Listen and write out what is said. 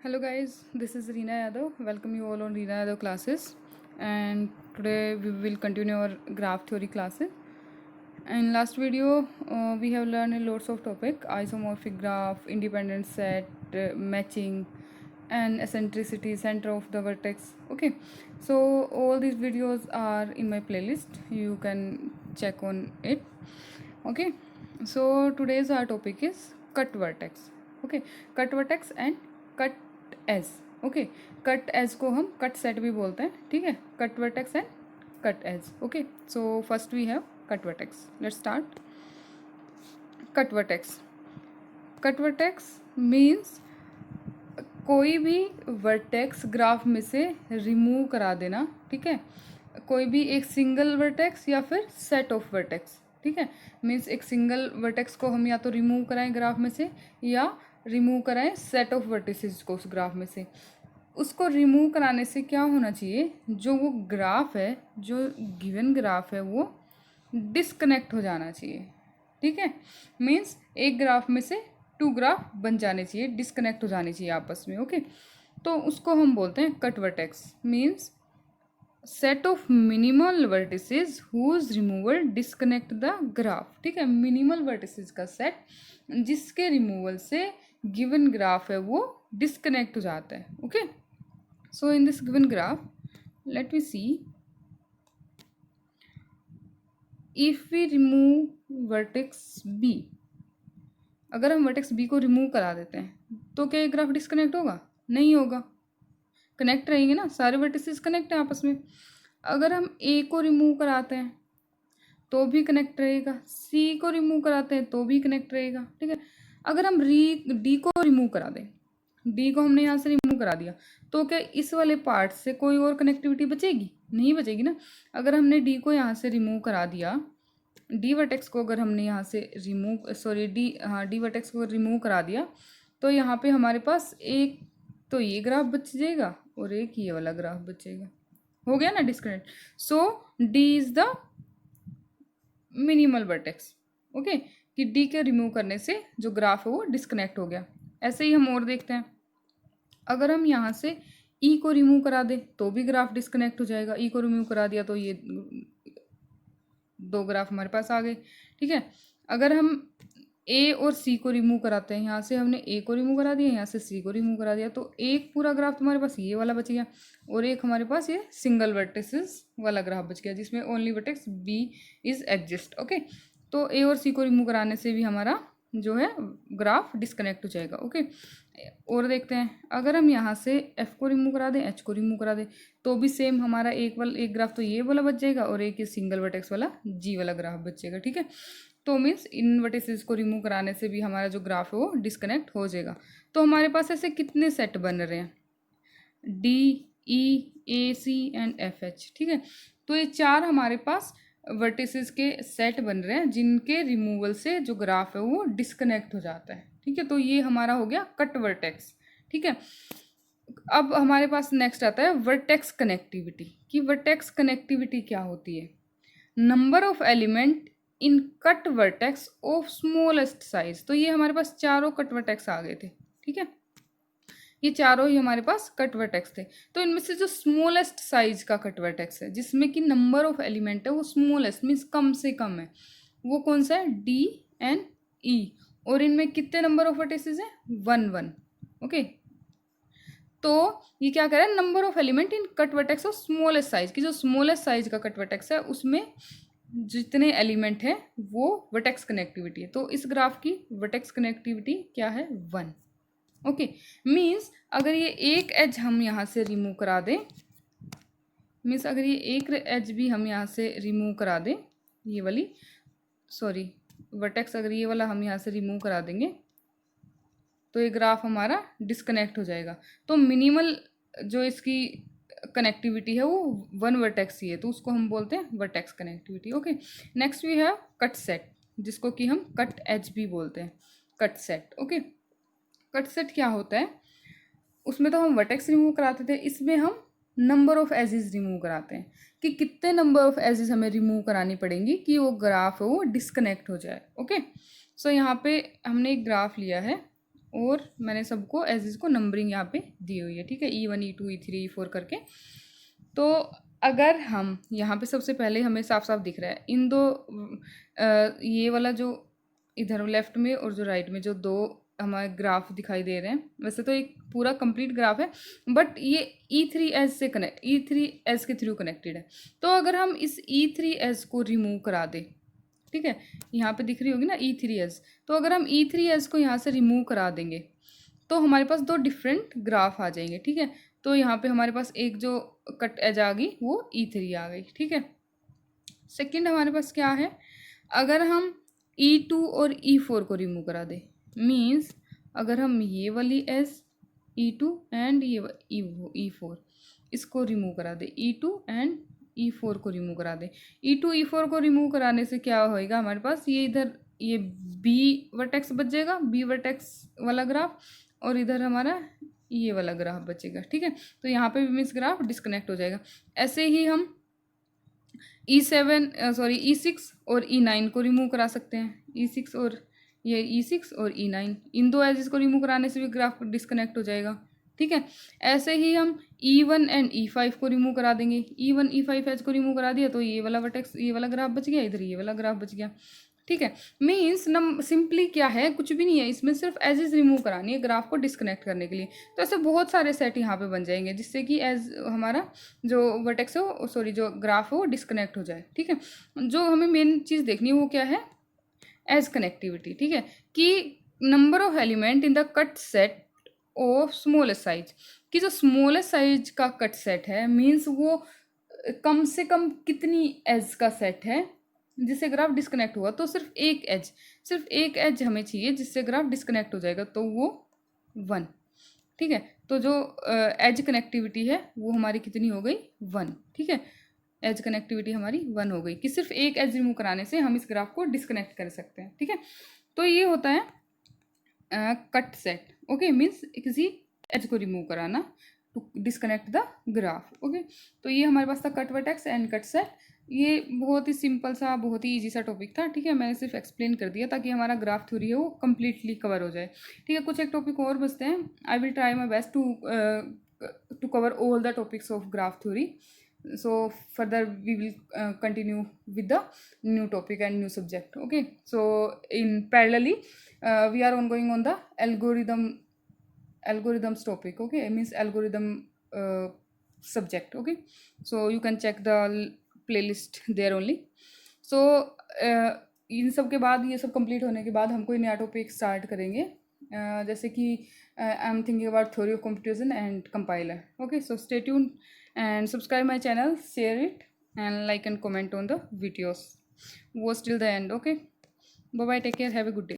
Hello guys, this is Reena Yadav. Welcome you all on Reena Yadav classes. And today we will continue our graph theory classes. In last video, we have learned lots of topic: isomorphic graph, independent set, matching, and eccentricity, center of the vertex. Okay, so all these videos are in my playlist. You can check on it. Okay, so today's our topic is cut vertex. Okay, cut vertex and cut edge. Okay, cut edge को हम cut set भी बोलते हैं. ठीक है, cut vertex and cut edge. Okay, so first we have cut vertex. Let's start. Cut vertex. Cut vertex means कोई भी vertex graph में से रिमूव करा देना. ठीक है, कोई भी एक सिंगल वर्टेक्स या फिर सेट ऑफ वर्टेक्स. ठीक है, मीन्स एक सिंगल वर्टेक्स को हम या तो रिमूव कराएं ग्राफ में से या रिमूव कराएं सेट ऑफ वर्टिसेस को उस ग्राफ में से. उसको रिमूव कराने से क्या होना चाहिए, जो वो ग्राफ है, जो गिवन ग्राफ है, वो डिस्कनेक्ट हो जाना चाहिए. ठीक है, मीन्स एक ग्राफ में से टू ग्राफ बन जाने चाहिए, डिस्कनेक्ट हो जाने चाहिए आपस में. ओके, तो उसको हम बोलते हैं cut vertex. Means set of minimal vertices whose removal disconnect the graph. ठीक है, मिनिमल वर्टिसेस का सेट जिसके रिमूवल से गिवन ग्राफ है वो डिस्कनेक्ट हो जाता है. Okay, so in this given graph let we see, if we remove vertex B, अगर हम वर्टेक्स बी को रिमूव करा देते हैं तो क्या ये ग्राफ डिस्कनेक्ट होगा? नहीं होगा, कनेक्ट रहेंगे ना, सारे वर्टिसेस कनेक्ट हैं आपस में. अगर हम ए को रिमूव कराते हैं तो भी कनेक्ट रहेगा, सी को रिमूव कराते हैं तो भी कनेक्ट रहेगा. ठीक है, अगर हम डी को रिमूव करा दें, डी को हमने यहाँ से रिमूव करा दिया, तो क्या इस वाले पार्ट से कोई और कनेक्टिविटी बचेगी? नहीं बचेगी ना. अगर हमने डी को यहाँ से रिमूव करा दिया, डी वर्टेक्स को अगर हमने यहाँ से डी वर्टेक्स को रिमूव करा दिया, तो यहाँ पे हमारे पास एक तो ये ग्राफ बच जाएगा और एक ये वाला ग्राफ बचेगा. हो गया ना disconnect. So D is the minimal vertex. Okay, कि डी के रिमूव करने से जो ग्राफ है वो डिस्कनेक्ट हो गया. ऐसे ही हम और देखते हैं, अगर हम यहाँ से ई को रिमूव करा दें तो भी ग्राफ डिस्कनेक्ट हो जाएगा. ई को रिमूव करा दिया तो ये दो ग्राफ हमारे पास आ गए. ठीक है, अगर हम ए और सी को रिमूव कराते हैं, यहाँ से हमने ए को रिमूव करा दिया, यहाँ से सी को रिमूव करा दिया, तो एक पूरा ग्राफ तुम्हारे पास ये वाला बच गया और एक हमारे पास ये सिंगल वर्टेक्सेस वाला ग्राफ बच गया जिसमें only vertex B is exist. Okay, तो ए और सी को रिमूव कराने से भी हमारा जो है ग्राफ डिस्कनेक्ट हो जाएगा. ओके, और देखते हैं, अगर हम यहाँ से एफ को रिमूव करा दें, एच को रिमूव करा दें, तो भी सेम हमारा एक ग्राफ तो ये वाला बच जाएगा और एक ये सिंगल वर्टेक्स वाला जी वाला ग्राफ बच जाएगा. ठीक है, तो मीन्स इन वर्टिसेस को रिमूव कराने से भी हमारा जो ग्राफ है वो डिस्कनेक्ट हो जाएगा. तो हमारे पास ऐसे कितने सेट बन रहे हैं? D, E, A, C and F, H. ठीक है, तो ये चार हमारे पास वर्टिसेस के सेट बन रहे हैं जिनके रिमूवल से जो ग्राफ है वो डिस्कनेक्ट हो जाता है. ठीक है, तो ये हमारा हो गया कट वर्टेक्स. ठीक है, अब हमारे पास नेक्स्ट आता है वर्टेक्स कनेक्टिविटी. कि वर्टेक्स कनेक्टिविटी क्या होती है? Number of element in cut vertex of smallest size. तो ये हमारे पास चारों कट वर्टेक्स आ गए थे. ठीक है, ये चारों ही हमारे पास कट वर्टेक्स थे. तो इनमें से जो स्मॉलेस्ट साइज का कट वर्टेक्स है जिसमें कि नंबर ऑफ एलिमेंट है वो स्मॉलेस्ट मीन्स कम से कम है, वो कौन सा है? डी एंड ई. और इनमें कितने नंबर ऑफ वर्टिसेस हैं? 1 1. ओके, तो ये क्या कह रहा है? Number of element in cut vertex of smallest size. की जो स्मॉलेस्ट साइज का कट वर्टेक्स है उसमें जितने एलिमेंट हैं वो वर्टेक्स कनेक्टिविटी है. तो इस ग्राफ की वर्टेक्स कनेक्टिविटी क्या है? 1. ओके, मीन्स अगर ये एक एज हम यहाँ से रिमूव करा दें, मीन्स अगर ये एक एज भी हम यहाँ से रिमूव करा दें, ये वाली वर्टेक्स अगर ये वाला हम यहाँ से रिमूव करा देंगे तो ये ग्राफ हमारा डिस्कनेक्ट हो जाएगा. तो मिनिमल जो इसकी कनेक्टिविटी है वो 1 वर्टेक्स ही है, तो उसको हम बोलते हैं vertex connectivity. Okay, next we have cut set, जिसको कि हम कट एज भी बोलते हैं. Cut set. Okay, cut set क्या होता है? उसमें तो हम वर्टेक्स रिमूव कराते थे, इसमें हम नंबर ऑफ एजेस रिमूव कराते हैं. कि कितने नंबर ऑफ एजेस हमें रिमूव करानी पड़ेंगी कि वो ग्राफ है वो डिस्कनेक्ट हो जाए. ओके, सो यहाँ पे हमने एक ग्राफ लिया है और मैंने सबको एज इसको नंबरिंग यहाँ पे दी हुई है, ठीक है, E1 E2 E3 E4 करके। तो अगर हम यहाँ पे सबसे पहले हमें साफ साफ दिख रहा है इन दो ये वाला जो इधर लेफ्ट में और जो राइट में जो दो हमारे ग्राफ दिखाई दे रहे हैं, वैसे तो एक पूरा कंप्लीट ग्राफ है बट ये E3S से कनेक्ट E3S के थ्रू कनेक्टेड है। तो अगर हम इस E3S को रिमूव करा दें, ठीक है, यहाँ पे दिख रही होगी ना E3S, तो अगर हम E3S को यहाँ से रिमूव करा देंगे तो हमारे पास दो डिफरेंट ग्राफ आ जाएंगे, ठीक है। तो यहाँ पे हमारे पास एक जो कट एज आ गई वो E3 आ गई, ठीक है। सेकंड हमारे पास क्या है, अगर हम E2 और E4 को रिमूव करा दे, मीन्स अगर हम ये वाली एज E2 एंड ये E4 इसको रिमूव करा दे, E2 एंड E4 को रिमूव करा दे। E2 E4 को रिमूव कराने से क्या होएगा, हमारे पास ये इधर ये B वर्टेक्स बच जाएगा, B वर्टेक्स वाला ग्राफ, और इधर हमारा ये वाला ग्राफ बचेगा, ठीक है। तो यहाँ पे भी मीन्स ग्राफ डिस्कनेक्ट हो जाएगा। ऐसे ही हम E6 और E9 को रिमूव करा सकते हैं, E6 और ये E6 और E9 इन दो एजेस को रिमूव कराने से भी ग्राफ डिस्कनेक्ट हो जाएगा, ठीक है। ऐसे ही हम E1 एंड E5 को रिमूव करा देंगे, E1 E5 एज को रिमूव करा दिया तो ये वाला वर्टेक्स ये वाला ग्राफ बच गया, इधर ये वाला ग्राफ बच गया, ठीक है। मीन्स सिंपली क्या है, कुछ भी नहीं है इसमें, सिर्फ एजेस रिमूव करानी है ग्राफ को डिस्कनेक्ट करने के लिए। तो ऐसे बहुत सारे सेट यहाँ पे बन जाएंगे जिससे कि एज हमारा जो वर्टेक्स हो सॉरी जो ग्राफ हो वो डिस्कनेक्ट हो जाए, ठीक है। जो हमें मेन चीज़ देखनी है वो क्या है, एज कनेक्टिविटी, ठीक है, कि number of element in the cut set of smallest size, कि जो स्मॉलेस्ट साइज का कट सेट है मीन्स वो कम से कम कितनी एज का सेट है जिससे ग्राफ डिस्कनेक्ट हुआ। तो सिर्फ एक एज हमें चाहिए जिससे ग्राफ डिस्कनेक्ट हो जाएगा, तो वो 1, ठीक है। तो जो एज कनेक्टिविटी है वो हमारी कितनी हो गई, 1, ठीक है। एज कनेक्टिविटी हमारी 1 हो गई कि सिर्फ एक एज रिमूव कराने से हम इस ग्राफ को डिस्कनेक्ट कर सकते हैं, ठीक है। तो ये होता है कट सेट, ओके, मीन्स किसी एज को रिमूव कराना to disconnect the graph, okay. तो ये हमारे पास था cut vertex and cut set. ये बहुत ही सिंपल सा बहुत ही इजी सा टॉपिक था, ठीक है। मैंने सिर्फ एक्सप्लेन कर दिया ताकि हमारा ग्राफ थ्योरी है वो कम्प्लीटली कवर हो जाए, ठीक है। कुछ एक टॉपिक और बचते हैं, I will try my best to cover all the topics of graph theory. So further we will continue with the new topic and new subject, okay. So in parallelly we are ongoing on the algorithms topic, okay, it means algorithm subject, okay. So you can check the playlist there only. So इन सब के बाद ये सब complete होने के बाद हम कोई नया टॉपिक स्टार्ट करेंगे, जैसे कि I am thinking about theory of computation and compiler, okay. So stay tuned and subscribe my channel, share it and like and comment on the videos. Watch till the end, okay. Bye bye, take care, have a good day.